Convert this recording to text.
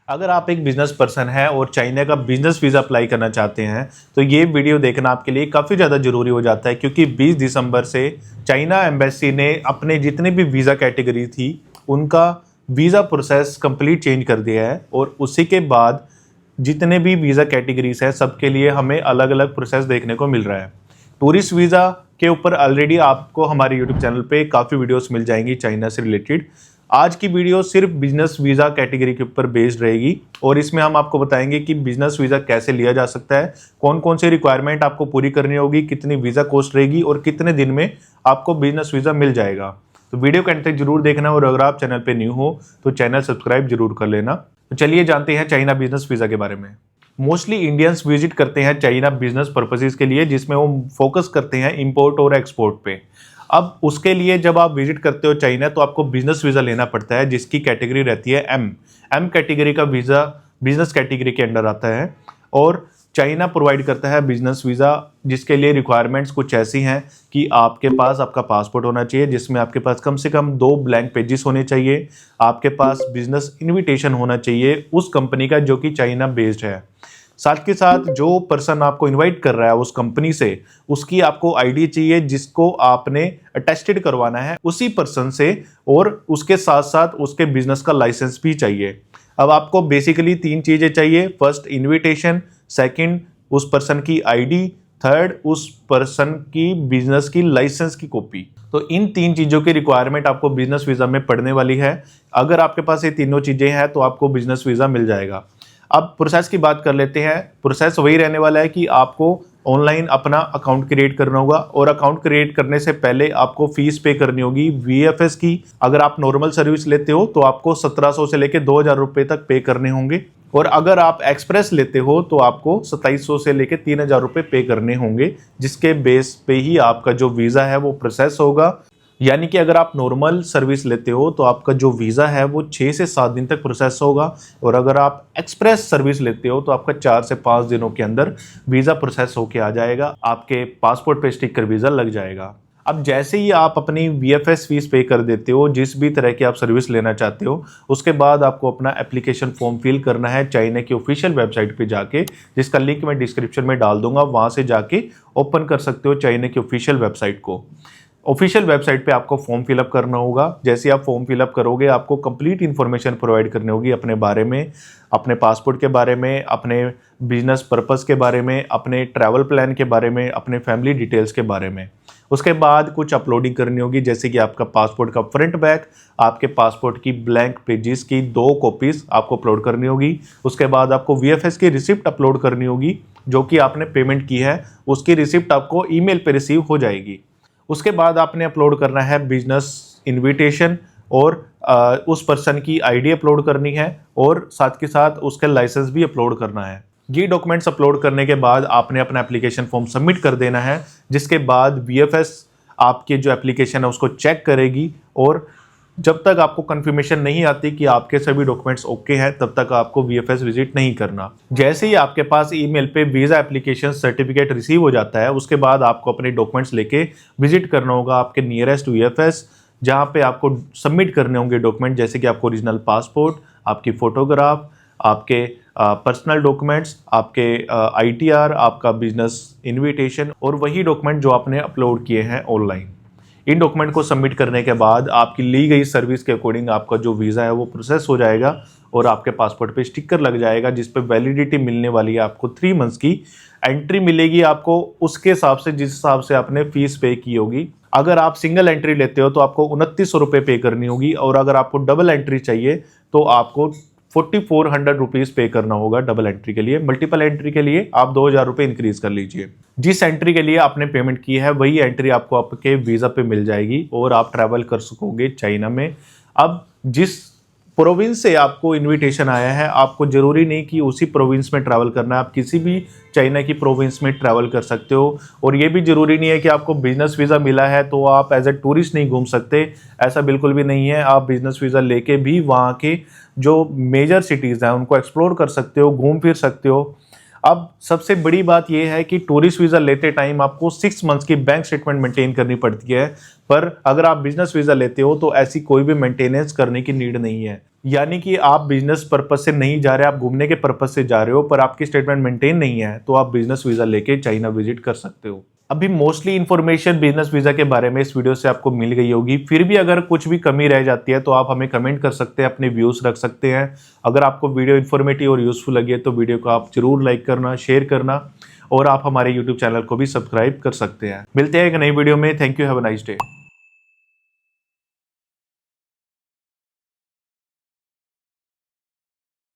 अगर आप एक बिजनेस पर्सन हैं और चाइना का बिजनेस वीज़ा अप्लाई करना चाहते हैं तो ये वीडियो देखना आपके लिए काफ़ी ज़्यादा ज़रूरी हो जाता है, क्योंकि 20 दिसंबर से चाइना एम्बेसी ने अपने जितने भी वीज़ा कैटेगरी थी उनका वीज़ा प्रोसेस कंप्लीट चेंज कर दिया है। और उसी के बाद जितने भी वीज़ा कैटेगरीज है सबके लिए हमें अलग अलग प्रोसेस देखने को मिल रहा है। टूरिस्ट वीज़ा के ऊपर ऑलरेडी आपको हमारे यूट्यूब चैनल पे काफ़ी वीडियोस मिल जाएंगी चाइना से रिलेटेड। आज की वीडियो सिर्फ बिजनेस वीज़ा कैटेगरी के ऊपर बेस्ड रहेगी और इसमें हम आपको बताएंगे कि बिजनेस वीज़ा कैसे लिया जा सकता है, कौन कौन से रिक्वायरमेंट आपको पूरी करनी होगी, कितनी वीज़ा कॉस्ट रहेगी और कितने दिन में आपको बिजनेस वीज़ा मिल जाएगा। तो वीडियो को अंत तक जरूर देखना और अगर आप चैनल पर न्यू हो तो चैनल सब्सक्राइब जरूर कर लेना। तो चलिए जानते हैं चाइना बिजनेस वीज़ा के बारे में। मोस्टली इंडियंस विजिट करते हैं चाइना बिजनेस पर्पसेस के लिए, जिसमें वो फोकस करते हैं इंपोर्ट और एक्सपोर्ट पे। अब उसके लिए जब आप विजिट करते हो चाइना तो आपको बिजनेस वीज़ा लेना पड़ता है, जिसकी कैटेगरी रहती है एम कैटेगरी का वीज़ा बिजनेस कैटेगरी के अंडर आता है। और चाइना प्रोवाइड करता है बिजनेस वीज़ा, जिसके लिए रिक्वायरमेंट्स कुछ ऐसी हैं कि आपके पास आपका पासपोर्ट होना चाहिए, जिसमें आपके पास कम से कम 2 ब्लैंक पेजेस होने चाहिए। आपके पास बिजनेस इन्विटेशन होना चाहिए उस कंपनी का जो कि चाइना बेस्ड है। साथ के साथ जो पर्सन आपको इनवाइट कर रहा है उस कंपनी से, उसकी आपको आईडी चाहिए जिसको आपने अटेस्टेड करवाना है उसी पर्सन से, और उसके साथ साथ उसके बिजनेस का लाइसेंस भी चाहिए। अब आपको बेसिकली 3 चीज़ें चाहिए। फर्स्ट इनविटेशन, सेकंड उस पर्सन की आईडी, थर्ड उस पर्सन की बिजनेस की लाइसेंस की कॉपी। तो इन 3 चीज़ों की रिक्वायरमेंट आपको बिजनेस वीज़ा में पड़ने वाली है। अगर आपके पास ये तीनों चीज़ें हैं तो आपको बिजनेस वीज़ा मिल जाएगा। अब प्रोसेस की बात कर लेते हैं। प्रोसेस वही रहने वाला है कि आपको ऑनलाइन अपना अकाउंट क्रिएट करना होगा और अकाउंट क्रिएट करने से पहले आपको फीस पे करनी होगी वीएफएस की। अगर आप नॉर्मल सर्विस लेते हो तो आपको 1700 से लेकर 2000 रुपये तक पे करने होंगे, और अगर आप एक्सप्रेस लेते हो तो आपको 2700 से लेकर 3000 रुपये पे करने होंगे, जिसके बेस पे ही आपका जो वीज़ा है वो प्रोसेस होगा। यानी कि अगर आप नॉर्मल सर्विस लेते हो तो आपका जो वीज़ा है वो 6 से 7 दिन तक प्रोसेस होगा, और अगर आप एक्सप्रेस सर्विस लेते हो तो आपका 4 से 5 दिनों के अंदर वीज़ा प्रोसेस होके आ जाएगा, आपके पासपोर्ट पे स्टिकर वीज़ा लग जाएगा। अब जैसे ही आप अपनी वीएफएस फीस पे कर देते हो, जिस भी तरह की आप सर्विस लेना चाहते हो, उसके बाद आपको अपना एप्लीकेशन फॉर्म फिल करना है चाइना की ऑफिशियल वेबसाइट पे जाके, जिसका लिंक मैं डिस्क्रिप्शन में डाल दूंगा। वहाँ से जाके ओपन कर सकते हो चाइना की ऑफिशियल वेबसाइट को। ऑफिशियल वेबसाइट पे आपको फॉर्म फिलअप करना होगा। जैसे आप फॉर्म फिलअप करोगे आपको कंप्लीट इन्फॉर्मेशन प्रोवाइड करनी होगी अपने बारे में, अपने पासपोर्ट के बारे में, अपने बिजनेस पर्पस के बारे में, अपने ट्रैवल प्लान के बारे में, अपने फैमिली डिटेल्स के बारे में। उसके बाद कुछ अपलोडिंग करनी होगी, जैसे कि आपका पासपोर्ट का फ्रंट बैक, आपके पासपोर्ट की ब्लैंक पेजेस की 2 कॉपीज आपको अपलोड करनी होगी। उसके बाद आपको वीएफएस की रिसिप्ट अपलोड करनी होगी, जो कि आपने पेमेंट की है उसकी रिसिप्ट आपको ईमेल पे रिसीव हो जाएगी। उसके बाद आपने अपलोड करना है बिजनेस इनविटेशन, और उस पर्सन की आईडी अपलोड करनी है, और साथ के साथ उसका लाइसेंस भी अपलोड करना है। ये डॉक्यूमेंट्स अपलोड करने के बाद आपने अपना एप्लीकेशन फॉर्म सबमिट कर देना है, जिसके बाद वीएफएस आपके जो एप्लीकेशन है उसको चेक करेगी, और जब तक आपको कंफर्मेशन नहीं आती कि आपके सभी डॉक्यूमेंट्स ओके हैं तब तक आपको वीएफएस विजिट नहीं करना। जैसे ही आपके पास ईमेल पे वीज़ा एप्लीकेशन सर्टिफिकेट रिसीव हो जाता है, उसके बाद आपको अपने डॉक्यूमेंट्स लेके विजिट करना होगा आपके नियरेस्ट वीएफएस, जहाँ पे आपको सबमिट करने होंगे डॉक्यूमेंट, जैसे कि आपको ओरिजिनल पासपोर्ट, आपकी फ़ोटोग्राफ, आपके पर्सनल डॉक्यूमेंट्स, आपके आईटीआर, आपका बिजनेस इन्विटेशन, और वही डॉक्यूमेंट जो आपने अपलोड किए हैं ऑनलाइन। इन डॉक्यूमेंट को सबमिट करने के बाद आपकी ली गई सर्विस के अकॉर्डिंग आपका जो वीज़ा है वो प्रोसेस हो जाएगा, और आपके पासपोर्ट पे स्टिकर लग जाएगा, जिस पे वैलिडिटी मिलने वाली है आपको 3 मंथ्स की। एंट्री मिलेगी आपको उसके हिसाब से जिस हिसाब से आपने फीस पे की होगी। अगर आप सिंगल एंट्री लेते हो तो आपको 2900 रुपये पे करनी होगी, और अगर आपको डबल एंट्री चाहिए तो आपको 4400 रुपीज़ पे करना होगा डबल एंट्री के लिए। मल्टीपल एंट्री के लिए आप 2000 रुपये इंक्रीज कर लीजिए। जिस एंट्री के लिए आपने पेमेंट की है वही एंट्री आपको आपके वीज़ा पे मिल जाएगी और आप ट्रैवल कर सकोगे चाइना में। अब जिस प्रोविंस से आपको इनविटेशन आया है, आपको ज़रूरी नहीं कि उसी प्रोविंस में ट्रैवल करना है, आप किसी भी चाइना की प्रोविंस में ट्रैवल कर सकते हो। और ये भी ज़रूरी नहीं है कि आपको बिजनेस वीज़ा मिला है तो आप एज ए टूरिस्ट नहीं घूम सकते, ऐसा बिल्कुल भी नहीं है। आप बिजनेस वीज़ा लेके भी वहाँ के जो मेजर सिटीज़ हैं उनको एक्सप्लोर कर सकते हो, घूम फिर सकते हो। अब सबसे बड़ी बात यह है कि टूरिस्ट वीजा लेते टाइम आपको 6 मंथ्स की बैंक स्टेटमेंट मेंटेन करनी पड़ती है, पर अगर आप बिजनेस वीजा लेते हो तो ऐसी कोई भी मेंटेनेंस करने की नीड नहीं है। यानी कि आप बिजनेस पर्पस से नहीं जा रहे, आप घूमने के पर्पस से जा रहे हो, पर आपकी स्टेटमेंट मेंटेन नहीं है, तो आप बिजनेस वीजा लेके चाइना विजिट कर सकते हो। अभी मोस्टली इन्फॉर्मेशन बिजनेस वीजा के बारे में इस वीडियो से आपको मिल गई होगी। फिर भी अगर कुछ भी कमी रह जाती है तो आप हमें कमेंट कर सकते हैं, अपने व्यूज रख सकते हैं। अगर आपको वीडियो इन्फॉर्मेटिव और यूजफुल लगे तो वीडियो को आप जरूर लाइक करना, शेयर करना, और आप हमारे यूट्यूब चैनल को भी सब्सक्राइब कर सकते हैं। मिलते हैं एक नई वीडियो में। Thank you, have a nice day.